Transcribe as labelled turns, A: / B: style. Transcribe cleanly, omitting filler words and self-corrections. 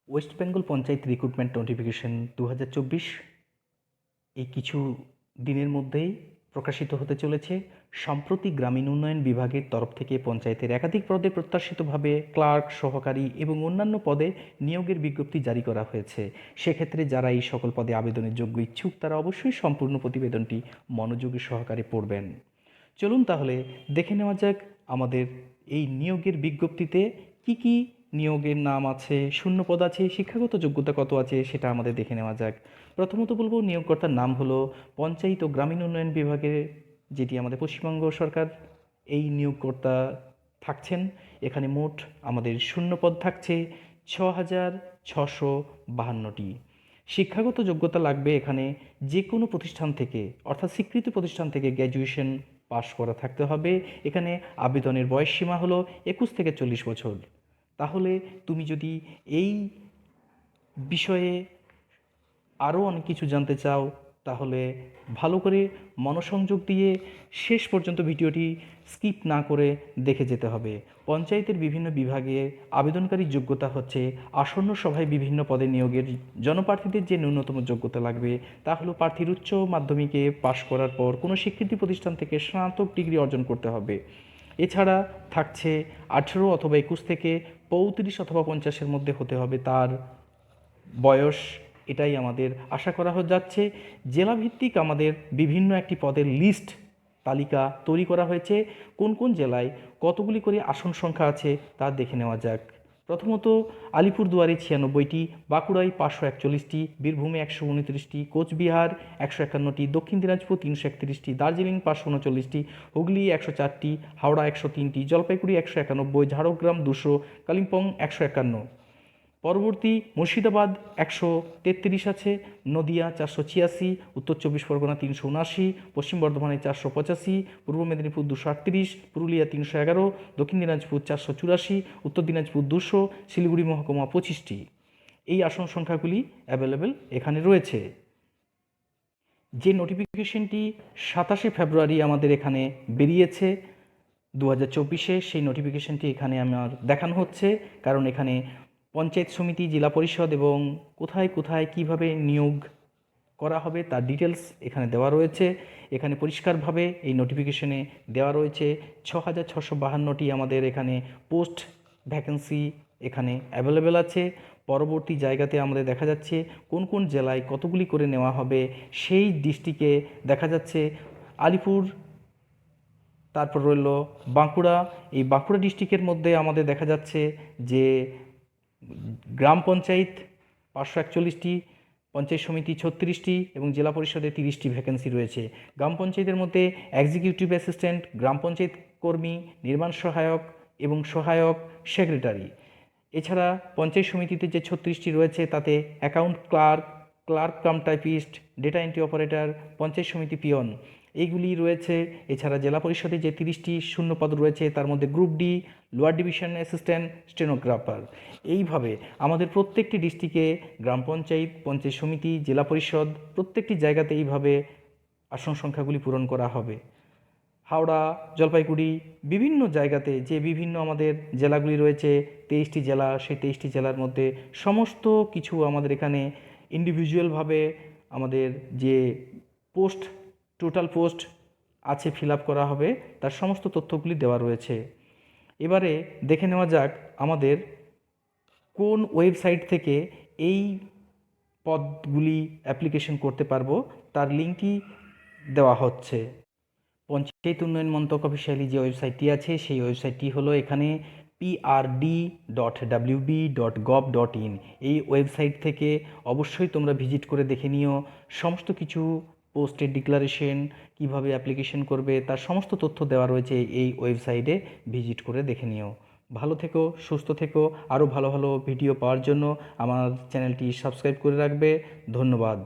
A: West Bengal panchayat recruitment notification 2024 এই কিছু দিনের মধ্যেই প্রকাশিত হতে চলেছে। সম্প্রতি গ্রামীণ উন্নয়ন বিভাগের তরফ থেকে পঞ্চায়েতের একাধিক পদে প্রত্যাশিতভাবে ক্লার্ক, সহকারী এবং অন্যান্য পদে নিয়োগের বিজ্ঞপ্তি জারি করা হয়েছে। সেক্ষেত্রে যারা এই সকল পদে আবেদনের যোগ্য ইচ্ছুক তারা অবশ্যই সম্পূর্ণ প্রতিবেদনটি মনোযোগী সহকারে পড়বেন। চলুন তাহলে দেখে নেওয়া যাক আমাদের এই নিয়োগের বিজ্ঞপ্তিতে কি কি নিয়োগের নাম আছে, শূন্য পদ আছে, শিক্ষাগত যোগ্যতা কত আছে সেটা আমাদের দেখে নেওয়া যাক। প্রথমত বলবো নিয়োগকর্তার নাম হলো পঞ্চায়েত ও গ্রামীণ উন্নয়ন বিভাগের, যেটি আমাদের পশ্চিমবঙ্গ সরকার এই নিয়োগকর্তা থাকছেন। এখানে মোট আমাদের শূন্য পদ থাকছে 6,652টি। শিক্ষাগত যোগ্যতা লাগবে এখানে যে কোনো প্রতিষ্ঠান থেকে, অর্থাৎ স্বীকৃত প্রতিষ্ঠান থেকে গ্র্যাজুয়েশন পাশ করা থাকতে হবে। এখানে আবেদনের বয়স সীমা হলো 21 থেকে 40 বছর। তাহলে তুমি যদি এই বিষয়ে আরও অনেক কিছু জানতে চাও তাহলে ভালো করে মনোসংযোগ দিয়ে শেষ পর্যন্ত ভিডিওটি স্কিপ না করে দেখে যেতে হবে। পঞ্চায়েতের বিভিন্ন বিভাগে আবেদনকারীর যোগ্যতা হচ্ছে আসন্ন সভায় বিভিন্ন পদে নিয়োগের জনপ্রার্থীদের যে ন্যূনতম যোগ্যতা লাগবে তা হলো প্রার্থীর উচ্চ মাধ্যমিকে পাশ করার পর কোনো স্বীকৃতি প্রতিষ্ঠান থেকে স্নাতক ডিগ্রি অর্জন করতে হবে। এছাড়া থাকছে 18 অথবা 21 থেকে 35 অথবা 50-এর মধ্যে হতে হবে তার বয়স। এটাই আমাদের আশা করা যাচ্ছে। জেলাভিত্তিক আমাদের বিভিন্ন একটি পদের লিস্ট তালিকা তৈরি করা হয়েছে। কোন কোন জেলায় কতগুলি করে আসন সংখ্যা আছে তা দেখে নেওয়া যাক। প্রথমত আলিপুরদুয়ারে 96টি, বাঁকুড়ায় 541টি, বীরভূমে 129টি, কোচবিহার 151টি, দক্ষিণ দিনাজপুর 331টি, দার্জিলিং 539টি, হুগলি 104টি, হাওড়া 103টি, জলপাইগুড়ি 191, ঝাড়গ্রাম 200, কালিম্পং 151। পরবর্তী মুর্শিদাবাদ 133 আছে, নদিয়া 486, উত্তর 24 পরগনা 379, পশ্চিম বর্ধমানে 485, পূর্ব মেদিনীপুর 238, পুরুলিয়া 311, দক্ষিণ দিনাজপুর 484, উত্তর দিনাজপুর 200, শিলিগুড়ি মহকুমা 25টি। এই আসন সংখ্যাগুলি অ্যাভেলেবেল এখানে রয়েছে। যে নোটিফিকেশনটি 27 ফেব্রুয়ারি আমাদের এখানে বেরিয়েছে 2024-এ, সেই নোটিফিকেশনটি এখানে আমার দেখানো হচ্ছে, কারণ এখানে পঞ্চায়েত সমিতি, জেলা পরিষদ এবং কোথায় কোথায় কিভাবে নিয়োগ করা হবে তার ডিটেলস এখানে দেওয়া রয়েছে। এখানে পরিষ্কারভাবে এই নোটিফিকেশনে দেওয়া রয়েছে 6,652টি আমাদের এখানে পোস্ট ভ্যাকেন্সি এখানে অ্যাভেলেবেল আছে। পরবর্তী জায়গাতে আমাদের দেখা যাচ্ছে কোন কোন জেলায় কতগুলি করে নেওয়া হবে। সেই ডিস্ট্রিক্টে দেখা যাচ্ছে আলিপুর, তারপর রইল বাঁকুড়া। এই বাঁকুড়া ডিস্ট্রিক্টের মধ্যে আমাদের দেখা যাচ্ছে যে গ্রাম পঞ্চায়েত 541টি, পঞ্চায়েত সমিতি 36টি এবং জেলা পরিষদে 30টি ভ্যাকেন্সি রয়েছে। গ্রাম পঞ্চায়েতের মধ্যে এক্সিকিউটিভ অ্যাসিস্ট্যান্ট, গ্রাম পঞ্চায়েত কর্মী, নির্মাণ সহায়ক এবং সহায়ক সেক্রেটারি। এছাড়া পঞ্চায়েত সমিতিতে যে 36টি রয়েছে তাতে account clerk, clerk cum typist, data entry operator, panchayat samiti peon এইগুলি রয়েছে। এছাড়া জেলা পরিষদে যে 30টি শূন্যপদ রয়েছে তার মধ্যে group D, lower division assistant, stenographer. এইভাবে আমাদের প্রত্যেকটি ডিস্ট্রিক্টে গ্রাম পঞ্চায়েত, পঞ্চায়েত সমিতি, জেলা পরিষদ প্রত্যেকটি জায়গাতে এইভাবে আসন সংখ্যাগুলি পূরণ করা হবে। হাওড়া, জলপাইগুড়ি বিভিন্ন জায়গাতে যে বিভিন্ন আমাদের জেলাগুলি রয়েছে 23টি জেলা, সেই 23টি জেলার মধ্যে সমস্ত কিছু আমাদের এখানে ইন্ডিভিজুয়ালভাবে আমাদের যে পোস্ট, টোটাল পোস্ট আছে ফিল আপ করা হবে তার সমস্ত তথ্যগুলি দেওয়া রয়েছে। এবারে দেখে নেওয়া যাক আমাদের কোন ওয়েবসাইট থেকে এই পদগুলি অ্যাপ্লিকেশন করতে পারবো তার লিঙ্কটি দেওয়া হচ্ছে। পঞ্চায়েত উন্নয়ন মন্ত্রক অফিসিয়ালি যে ওয়েবসাইটটি আছে সেই ওয়েবসাইটটি হলো এখানে prd.wb.gov.in। এই ওয়েবসাইট থেকে অবশ্যই তোমরা ভিজিট করে দেখে নিও সমস্ত কিছু, পোস্টের ডিক্লারেশন কিভাবে অ্যাপ্লিকেশন করবে তার সমস্ত তথ্য দেওয়া রয়েছে এই ওয়েবসাইটে, ভিজিট করে দেখে নিও। ভালো থেকো, সুস্থ থেকো। আরও ভালো ভালো ভিডিও পাওয়ার জন্য আমার চ্যানেলটি সাবস্ক্রাইব করে রাখবে। ধন্যবাদ।